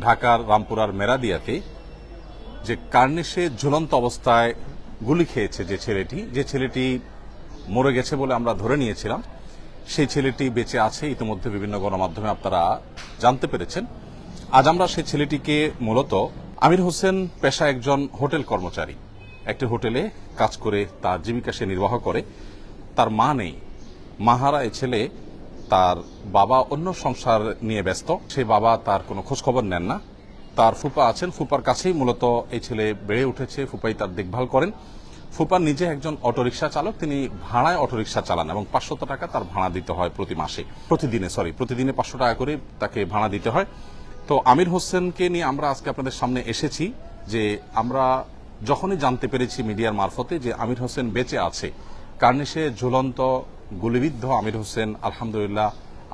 ঢাকার রামপুরার মেরাদিয়াতে যে কার্নিশে ঝুলন্ত অবস্থায় গুলি খেয়েছে যে ছেলেটি মরে গেছে বলে আমরা ধরে নিয়েছিলাম, সেই ছেলেটি বেঁচে আছে ইতিমধ্যে বিভিন্ন গণমাধ্যমে আপনারা জানতে পেরেছেন। আজ আমরা সেই ছেলেটিকে মূলত আমির হোসেন পেশা একজন হোটেল কর্মচারী, একটি হোটেলে কাজ করে তার জীবিকা সে নির্বাহ করে। তার মা নেই, মাহারা এ ছেলে, তার বাবা অন্য সংসার নিয়ে ব্যস্ত, সেই বাবা তার কোনো খোঁজখবর নেন না। তার ফুপা আছেন, ফুপার কাছেই মূলত এই ছেলে বেড়ে উঠেছে, ফুপাই তার দেখভাল করেন। ফুপা নিজে একজন অটোরিকশা চালক, তিনি ভাড়ায় অটোরিকশা চালান এবং 500 টাকা তার ভাড়া দিতে হয় প্রতিদিনে 500 টাকা করে তাকে ভাড়া দিতে হয়। তো আমির হোসেনকে নিয়ে আমরা আজকে আপনাদের সামনে এসেছি যে আমরা যখনই জানতে পেরেছি মিডিয়ার মারফতে যে আমির হোসেন বেঁচে আছে, কার্নিশে ঝুলন্ত গুলিবিদ্ধ আমির হোসেন আলহামদুলিল্লাহ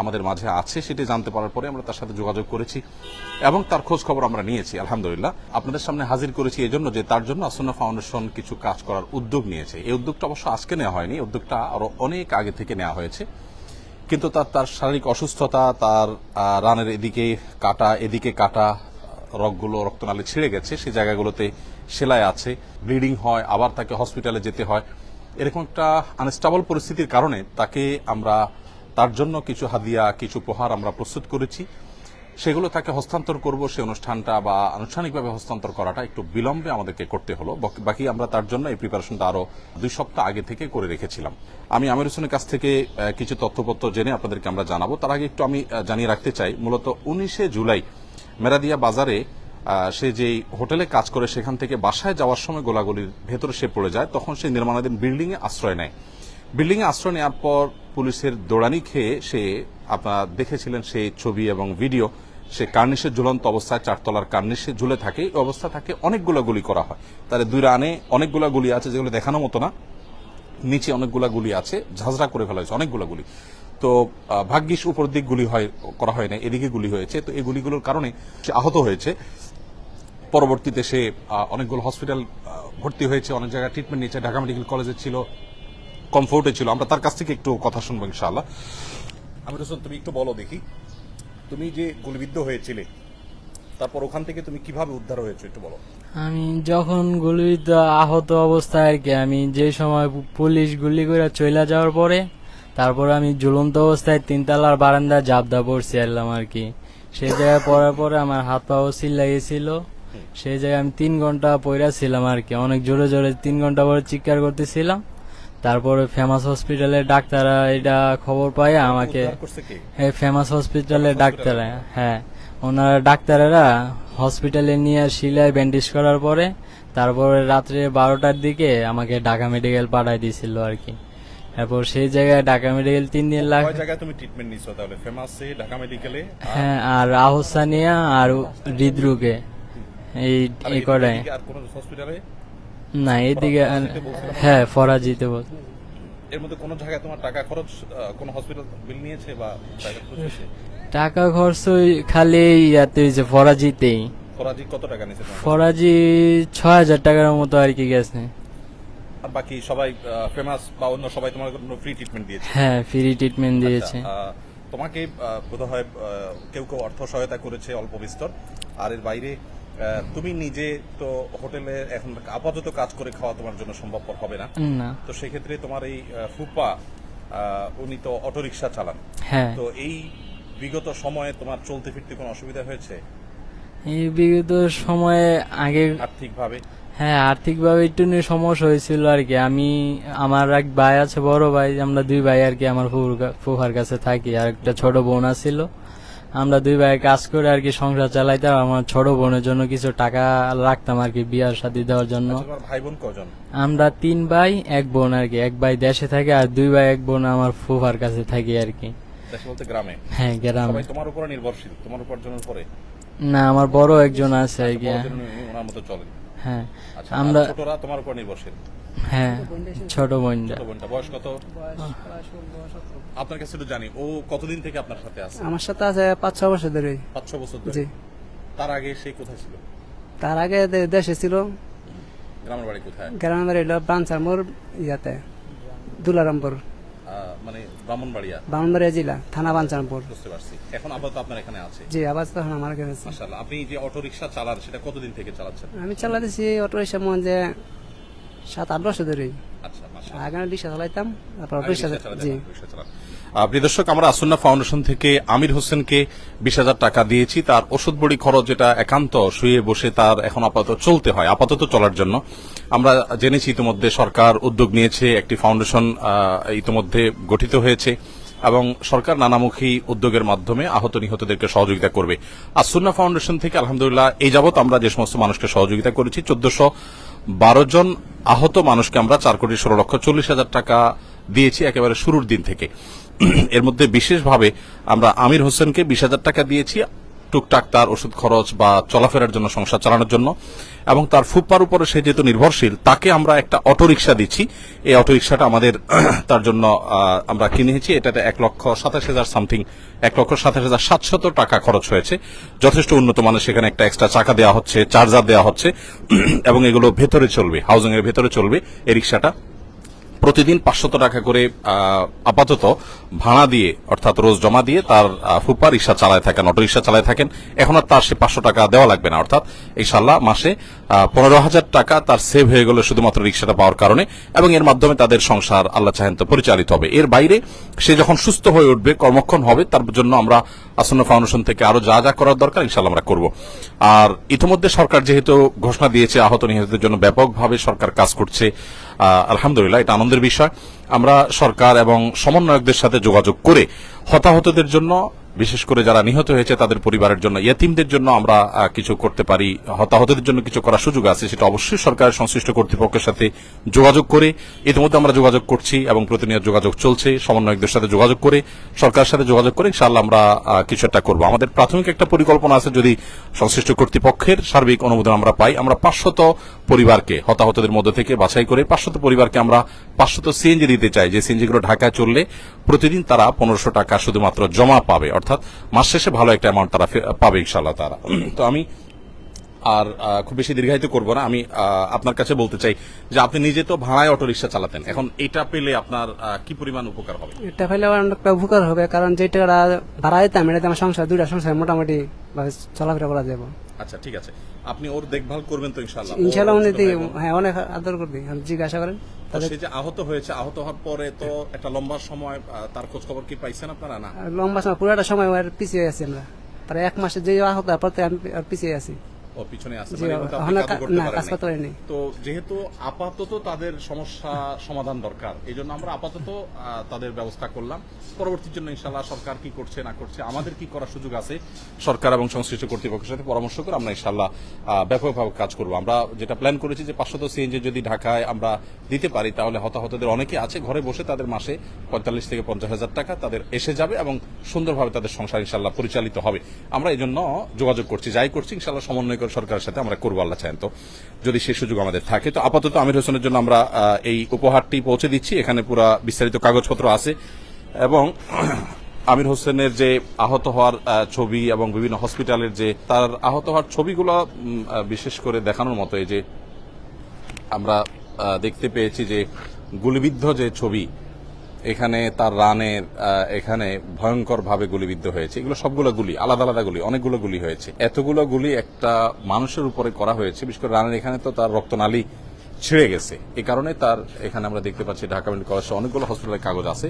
আমাদের মাঝে আছে, সেটি জানতে পারার পরে আমরা তার সাথে যোগাযোগ করেছি এবং তার খোঁজ খবর আমরা নিয়েছি। আলহামদুলিল্লাহ আপনাদের সামনে হাজির করেছি এই জন্য যে তার জন্য আসন্না ফাউন্ডেশন কিছু কাজ করার উদ্যোগ নিয়েছে। এই উদ্যোগটা অবশ্য আজকে নেওয়া হয়নি, উদ্যোগটা আরো অনেক আগে থেকে নেওয়া হয়েছে, কিন্তু তার শারীরিক অসুস্থতা, তার রানের এদিকে কাটা রগগুলো রক্তনালী ছিঁড়ে গেছে, সেই জায়গাগুলোতে সেলাই আছে, ব্লিডিং হয়, আবার তাকে হসপিটালে যেতে হয়। এরকম একটা আনস্টেবল পরিস্থিতির কারণে আমরা তার জন্য কিছু হাদিয়া, কিছু উপহার আমরা প্রস্তুত করেছি, সেগুলো তাকে হস্তান্তর করব। সেই অনুষ্ঠানটা বা আনুষ্ঠানিকভাবে হস্তান্তর করাটা একটু বিলম্বে আমাদেরকে করতে হলো, বাকি আমরা তার জন্য এই প্রিপারেশনটা আরো 2 সপ্তাহ আগে থেকে করে রেখেছিলাম। আমি আমির হোসেনের কাছ থেকে কিছু তথ্যপত্র জেনে আপনাদেরকে আমরা জানাবো। তার আগে একটু আমি জানিয়ে রাখতে চাই, মূলত 19শে জুলাই মেরাদিয়া বাজারে সে যেই হোটেলে কাজ করে সেখান থেকে বাসায় যাওয়ার সময় গোলাগুলির ভেতরে সে পড়ে যায়। তখন সে নির্মাণাধীন বিল্ডিং এ আশ্রয় নেয়। বিল্ডিং এ আশ্রয় নেওয়ার পর পুলিশের দৌড়ানি খেয়ে সে, আপনারা দেখেছিলেন সেই ছবি এবং ভিডিও, সে কার্নিশে ঝুলন্ত অবস্থায় 4 তলার কার্নিশে ঝুলে থাকে। এই অবস্থা থাকে অনেকগুলো গুলি করা হয়, তার 2 রানে অনেকগুলো গুলি আছে যেগুলো দেখানোর মতো না, নিচে অনেকগুলো গুলি আছে, ঝাঁঝরা করে ফেলা হয়েছে অনেকগুলো গুলি। তো ভাগ্যিস উপর দিক গুলি করা হয় না, এদিকে গুলি হয়েছে। তো এই গুলিগুলোর কারণে সে আহত হয়েছে। পরবর্তীতে সে অনেকগুলো হসপিটাল ভর্তি হয়েছে, অনেক জায়গায় ট্রিটমেন্ট নিয়েছে, ঢাকা মেডিকেল কলেজে ছিল, কমফোর্টে ছিল। আমরা তার কাছ থেকে একটু কথা শুনবো ইনশাআল্লাহ। আমির হোসেন, তুমি একটু বলো দেখি, তুমি যে গুলিবিদ্ধ হয়েছিলে তারপর ওখান থেকে তুমি কিভাবে উদ্ধার হয়েছো একটু বলো। আমি যখন গুলিবিদ্ধ আহত অবস্থায় আর কি, আমি যে সময় পুলিশ গুলি করে চলে যাওয়ার পরে তারপর আমি ঝুলন্ত অবস্থায় 3 তলার বারান্দায় জাবদা পড়ছি এলাম আর কি। সেই জায়গায় পড়ার পরে আমার হাত পাও লাগিয়েছিল। সেই জায়গায় আমি 3 ঘন্টা পড়া ছিলাম আর কি, অনেক জোরে জোরে 3 ঘন্টা পরে চিৎকার করতেছিলাম। তারপরে ফেমাস হসপিটালের ডাক্তাররা এটা খবর পায় আমাকে, ফেমাস হসপিটালের ডাক্তাররা, হ্যাঁ ওনারা ডাক্তারেরা হসপিটালে নিয়ে শিলায় ব্যান্ডেজ করার পরে তারপরে রাত্রে 12টার দিকে আমাকে ঢাকা মেডিকেল পাঠাই দিয়েছিল আর কি। তারপর সেই জায়গায় ঢাকা মেডিকেল 3 দিন কয় জায়গায় তুমি ট্রিটমেন্ট নিছো তাহলে? ফেমাসে, ঢাকা মেডিকেলে, হ্যাঁ, আর আহসানিয়া আর হৃদরোগে, এই কটায়। আর কোন হসপিটালে না, এইদিকে হ্যাঁ ফরাজিতে বল। এর মধ্যে কোন জায়গায় তোমার টাকা খরচ, কোন হসপিটাল বিল নিয়েছে বা টাকা খরচ খালি ইয়াতে হয়েছে ফরাজিতেই। ফরাজি কত টাকা নিয়েছে? ফরাজি 6000 টাকার মতো আর কি গেছে। আর বাকি সবাই ফেমাস বা অন্য সবাই তোমার ফ্রি ট্রিটমেন্ট দিয়েছে? হ্যাঁ, ফ্রি ট্রিটমেন্ট দিয়েছে। তোমাকে বোধহয় কেউ অর্থ সহায়তা করেছে অল্প বিস্তর, আর এর বাইরে তুমি নিজে তো হোটেলে এখন আপাতত কাজ করে খাওয়া তোমার জন্য সম্ভবপর হবে না। তো সেক্ষেত্রে তোমার এই ফুপা, উনি তো অটোরিকশা চালান। হ্যাঁ। তো এই বিগত সময়ে তোমার চলতে ফিরতে কোনো অসুবিধা হয়েছে? এই বিগত সময়ে আগে আর্থিকভাবে? হ্যাঁ, আর্থিকভাবে একটু সমস্যা হয়েছিল আর কি। আমার এক ভাই আছে, বড় ভাই, আমরা 2 ভাই আর কি আমার ফুফার কাছে থাকি, আর একটা ছোট বোন ছিল। আমরা 2 ভাই কাজ করে আর কি সংসার চালাইতাম। আমার ছোট বোনের জন্য কিছু টাকা রাখতাম আর কি বিয়ার শাদী দেওয়ার জন্য। ভাই বোন কজন? আমরা 3 ভাই 1 বোন আর কি। 1 ভাই দেশে থাকে আর 2 ভাই 1 বোন আমার ফুফার কাছে থাকি আর কি। দেশে বলতে গ্রামে? হ্যাঁ, গ্রামে। সবাই তোমার উপর নির্ভরশীল, তোমার উপার্জনের উপরে? না, আমার বড় একজন আছে আর কি। ওনার মতো চলেন? হ্যাঁ। আমরা ছোটরা তোমার উপর নির্ভরশীল? হ্যাঁ, ছোট বোনটা। বয়স কত? আপনার কাছে একটু জানি, ও কতদিন থেকে আপনার সাথে আছে? আমার সাথে আছে 5-6 বছর ধরে। 5-6 বছর ধরে? জি। তার আগে সে কোথায় ছিল? তার আগে দেশে ছিল। গ্রামের বাড়ি কোথায়? গ্রামের বাড়ি হলো বাঞ্চার মোড়, ইয়াতে দুলারামপুর। মানে ব্রাহ্মণবাড়িয়া ব্রাহ্মণবাড়িয়া জেলা থানা বাঞ্চানপুর। বুঝতে পারছি। এখন আপাতত আপনার এখানে আছে। জি, আবার তখন আমার কাছে আছে। মাশাআল্লাহ। আপনি যে অটো রিকশা চালান সেটা কতদিন থেকে চালাচ্ছেন? আমি চালাতেছি অটো রিক্সা মনে যে 7-8 বছর ধরেই। আচ্ছা, মাশাআল্লাহ। আগে রিক্সা চালাইতাম, তারপর অটো রিক্সা। জি, প্রিয় দর্শক, আমরা আসন্না ফাউন্ডেশন থেকে আমির হোসেনকে 20,000 টাকা দিয়েছি। তার ওষুধ বড়ি খরচ যেটা একান্ত শুয়ে বসে তার এখন আপাতত চলতে হয়, আপাতত চলার জন্য। আমরা জেনেছি ইতিমধ্যে সরকার উদ্যোগ নিয়েছে, একটি ফাউন্ডেশন ইতিমধ্যে গঠিত হয়েছে এবং সরকার নানামুখী উদ্যোগের মাধ্যমে আহত নিহতদেরকে সহযোগিতা করবে। আসন্না ফাউন্ডেশন থেকে আলহামদুলিল্লাহ এই যাবত আমরা যে সমস্ত মানুষকে সহযোগিতা করেছি 1412 জন আহত মানুষকে আমরা 4,16,40,000 টাকা দিয়েছি একেবারে শুরুর দিন থেকে। এর মধ্যে বিশেষভাবে আমরা আমির হোসেনকে 20,000 টাকা দিয়েছি টুকটাক তার ওষুধ খরচ বা চলাফেরার জন্য, সংসার চালানোর জন্য, এবং তার ফুপ্পার উপরে সে যেহেতু নির্ভরশীল তাকে আমরা একটা অটোরিকশা দিচ্ছি। এই অটোরিকশাটা আমাদের তার জন্য আমরা কিনেছি। এটাতে 1,27,000 সামথিং, 1,27,700 টাকা খরচ হয়েছে। যথেষ্ট উন্নত মানের সেখানে একটা এক্সট্রা চাকা দেওয়া হচ্ছে, চার্জার দেওয়া হচ্ছে এবং এগুলো ভেতরে চলবে, হাউজিং এর ভেতরে চলবে এই রিকশাটা। প্রতিদিন 500 টাকা করে আপাতত ভাড়া দিয়ে, অর্থাৎ রোজ জমা দিয়ে তার ফুপ্পা রিক্সা চালায় থাকেন, অটো রিক্সা চালায় থাকেন। এখন আর তার সে 500 টাকা দেওয়া লাগবে না, অর্থাৎ ইনশাআল্লাহ মাসে 15,000 টাকা তার সেভ হয়ে গেল শুধুমাত্র রিক্সাটা পাওয়ার কারণে, এবং এর মাধ্যমে তাদের সংসার আল্লাহ চাহেন তো পরিচালিত হবে। এর বাইরে সে যখন সুস্থ হয়ে উঠবে, কর্মক্ষম হবে, তার জন্য আমরা আসন্ন ফাউন্ডেশন থেকে আরো যা যা করার দরকার ইনশাআল্লাহ আমরা করব। আর ইতিমধ্যে সরকার যেহেতু ঘোষণা দিয়েছে আহত নিহতদের জন্য ব্যাপকভাবে সরকার কাজ করছে, আলহামদুলিল্লাহ এটা আনন্দের বিষয়। আমরা সরকার এবং সমন্বয়কদের সাথে যোগাযোগ করে হতাহতদের জন্য, বিশেষ করে যারা নিহত হয়েছে তাদের পরিবারের জন্য, ইয়েতিমদের জন্য আমরা কিছু করতে পারি, হতাহতদের জন্য কিছু করার সুযোগ আছে, সেটা অবশ্যই সরকারের সংশ্লিষ্ট কর্তৃপক্ষের সাথে যোগাযোগ করে, ইতিমধ্যে আমরা যোগাযোগ করছি এবং প্রতিনিয়ত যোগাযোগ চলছে। সমন্বয়কদের সাথে যোগাযোগ করে, সরকারের সাথে যোগাযোগ করে ইনশাআল্লাহ আমরা কিছু একটা করবো। আমাদের প্রাথমিক একটা পরিকল্পনা আছে, যদি সংশ্লিষ্ট কর্তৃপক্ষের সার্বিক অনুমোদন আমরা পাই, আমরা 500 পরিবারকে হতাহতদের মধ্য থেকে বাছাই করে 500 পরিবারকে আমরা 500 সিএনজি দিতে চাই, যে সিএনজিগুলো ঢাকায় চললে প্রতিদিন তারা 1500 টাকা শুধুমাত্র জমা পাবে, অর্থাৎ মাস শেষে ভালো একটা অ্যামাউন্ট তারা পাবে ইনশাআল্লাহ তারা। তো আমি আর খুব বেশি দীর্ঘায়িত করব না। আমি আপনার কাছে বলতে চাই যে আপনি নিজে তো ভাড়ায় অটো রিক্সা চালাতেন, এখন এটা পেলে আপনার কি পরিমাণ উপকার হবে? এটা পেলে আমার অনেকটা উপকার হবে, কারণ যে টাকাটা ভাড়া দিতাম এটাতে আমার সংসার, 2টা সংসার মোটামুটি ভাবে চলাফেরা করা যাবে। আচ্ছা, ঠিক আছে। আপনি ওর দেখভাল করবেন তো ইনশাআল্লাহ? ইনশাআল্লাহ উনি হ্যাঁ অনেক আদর করবে, জিজ্ঞাসা করেন। সে যে আহত হয়েছে, আহত হওয়ার পরে তো একটা লম্বা সময় তার খোঁজ খবর কি পাইছেন আপনারা? না, লম্বা সময় পুরোটা সময় আর পিছিয়ে আছি আমরা, প্রায় 1 মাসে যে আহত তারপর আমি আর পিছিয়ে আছি। ও পিছনে আছে, জি, মানে এখন তো আপনি এখনো কাজও করতে না, কাজ পারেননি। করতে পারিনি। তো যেহেতু আপাতত তাদের সমস্যা সমাধান দরকার, এই জন্য আমরা আপাতত তাদের ব্যবস্থা করলাম। পরবর্তীর জন্য ইনশাআল্লাহ সরকার কি করছে না করছে, আমাদের কি করার সুযোগ আছে, সরকার এবং সংশ্লিষ্ট কর্তৃপক্ষের সাথে পরামর্শ করে আমরা ইনশাআল্লাহ ব্যাপকভাবে কাজ করব। আমরা যেটা প্ল্যান করেছি যে 500 সিএনজি যদি ঢাকায় আমরা দিতে পারি, তাহলে হতাহতদের অনেকে আছে ঘরে বসে, তাদের মাসে 45 থেকে 50,000 টাকা তাদের এসে যাবে এবং সুন্দরভাবে তাদের সংসার ইনশাআল্লাহ পরিচালিত হবে। আমরা এই জন্য যোগাযোগ করছি, যাই করছি ইনশাআল্লাহ সমন্বয় করে সরকারের সাথে আমরা করবো, আল্লাহ চান তো, যদি সেই সুযোগ আমাদের থাকে। তো আপাতত আমির হোসেনের জন্য আমরা এই উপহারটি পৌঁছে দিচ্ছি। এখানে পুরো বিস্তারিত কাগজপত্র আছে এবং আমির হোসেনের যে আহত হওয়ার ছবি এবং বিভিন্ন হসপিটালের যে তার আহত হওয়ার ছবিগুলো বিশেষ করে দেখানোর মতো। এই যে আমরা দেখতে পেয়েছি যে গুলিবিদ্ধ যে ছবি, এখানে তার রানের এখানে ভয়ঙ্কর ভাবে গুলিবিদ্ধ হয়েছে। এগুলো সবগুলো গুলি, আলাদা আলাদা গুলি, অনেকগুলো গুলি হয়েছে। এতগুলো গুলি একটা মানুষের উপরে করা হয়েছে, বিশেষ করে রানের এখানে তো তার রক্তনালী ছিঁড়ে গেছে। এই কারণে তার এখানে আমরা দেখতে পাচ্ছি ঢাকা মেডিকেল কলেজে অনেকগুলো হসপিটালের কাগজ আছে।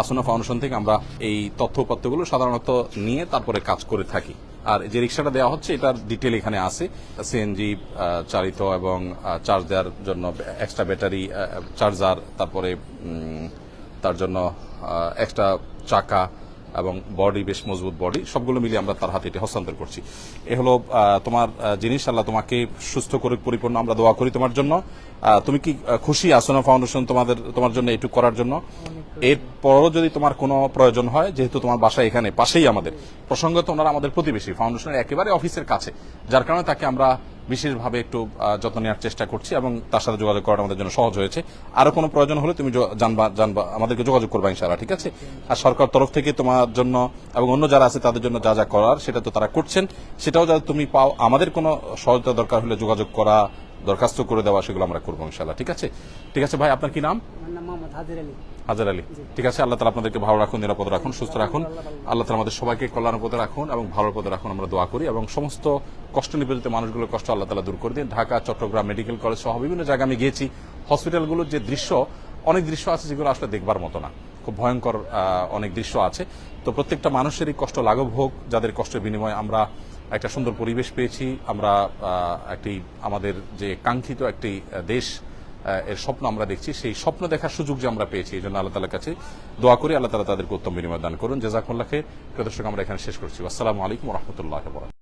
আসনা ফাউন্ডেশন থেকে আমরা এই তথ্যপত্রগুলো সাধারণত নিয়ে তারপরে কাজ করে থাকি। আর যে রিক্সাটা দেওয়া হচ্ছে এটার ডিটেল এখানে আছে, সিএনজি চালিত এবং চার্জ দেওয়ার জন্য এক্সট্রা ব্যাটারি, চার্জার, তারপরে তার জন্য এক্সট্রা চাকা এবং বডি, বেশ মজবুত বডি, সবগুলো মিলিয়ে আমরা তার হাতে এটি হস্তান্তর করছি। এ হলো তোমার জিনিস। আল্লাহ তোমাকে সুস্থ করে পরিপূর্ণ আমরা দোয়া করি তোমার জন্য। তুমি কি খুশি আসনা ফাউন্ডেশন তোমার জন্য এটুকু করার জন্য? এরপরও যদি তোমার কোনো প্রয়োজন হয়, যেহেতু তোমার বাসা এখানে পাশেই, আমাদের প্রসঙ্গত ওনারা আমাদের প্রতিবেশী, ফাউন্ডেশনের একেবারে অফিসের কাছে, যার কারণে তাকে আমরা বিশেষভাবে একটু যত্ন নেওয়ার চেষ্টা করছি এবং তার সাথে যোগাযোগ করাটা আমাদের জন্য সহজ হয়েছে। আরো কোনো প্রয়োজন হলে তুমি জানবা, আমাদেরকে যোগাযোগ করবা ইনশাআল্লাহ, ঠিক আছে? আর সরকার তরফ থেকে তোমার জন্য এবং অন্য যারা আছে তাদের জন্য যা যা করার সেটা তো তারা করছেন, সেটাও যাতে তুমি পাও। আমাদের কোনো সহায়তা দরকার হলে যোগাযোগ করা, দরখাস্ত করে দেওয়া, সেগুলো আমরা করবো ইনশাআল্লাহ, ঠিক আছে? ঠিক আছে ভাই, আপনার কি নাম? আমার নাম মোহাম্মদ হাজির আলী। হাজার আলী, ঠিক আছে। আল্লাহ তালা আপনাদেরকে ভালো রাখুন, নিরাপদ রাখুন, সুস্থ রাখুন। আল্লাহ তালা আমাদের সবাইকে কল্যাণের পথে রাখুন এবং ভালোর পথে রাখুন, আমরা দোয়া করি। এবং সমস্ত কষ্ট নিপীড়িত মানুষগুলোর কষ্ট আল্লাহ তালা দূর করে দিন। ঢাকা, চট্টগ্রাম মেডিকেল কলেজ সহ বিভিন্ন জায়গায় আমি গিয়েছি, হসপিটালগুলোর যে দৃশ্য, অনেক দৃশ্য আছে যেগুলো আসলে দেখবার মতো না, খুব ভয়ঙ্কর অনেক দৃশ্য আছে। তো প্রত্যেকটা মানুষেরই কষ্ট লাঘব হোক, যাদের কষ্টের বিনিময়ে আমরা একটা সুন্দর পরিবেশ পেয়েছি, আমরা একটি আমাদের যে কাঙ্ক্ষিত একটি দেশ এর স্বপ্ন আমরা দেখছি, সেই স্বপ্ন দেখার সুযোগ যে আমরা পেয়েছি, এই জন্য আল্লাহ তালার কাছে দোয়া করি আল্লাহ তালা তাদেরকে উত্তম বিনিময় দান করুন। জাযাকুমুল্লাহ খাইর। প্রিয় দর্শক, আমরা এখানে শেষ করছি। আসসালামু আলাইকুম ওয়া রাহমাতুল্লাহি ওয়া বারাকাতুহু।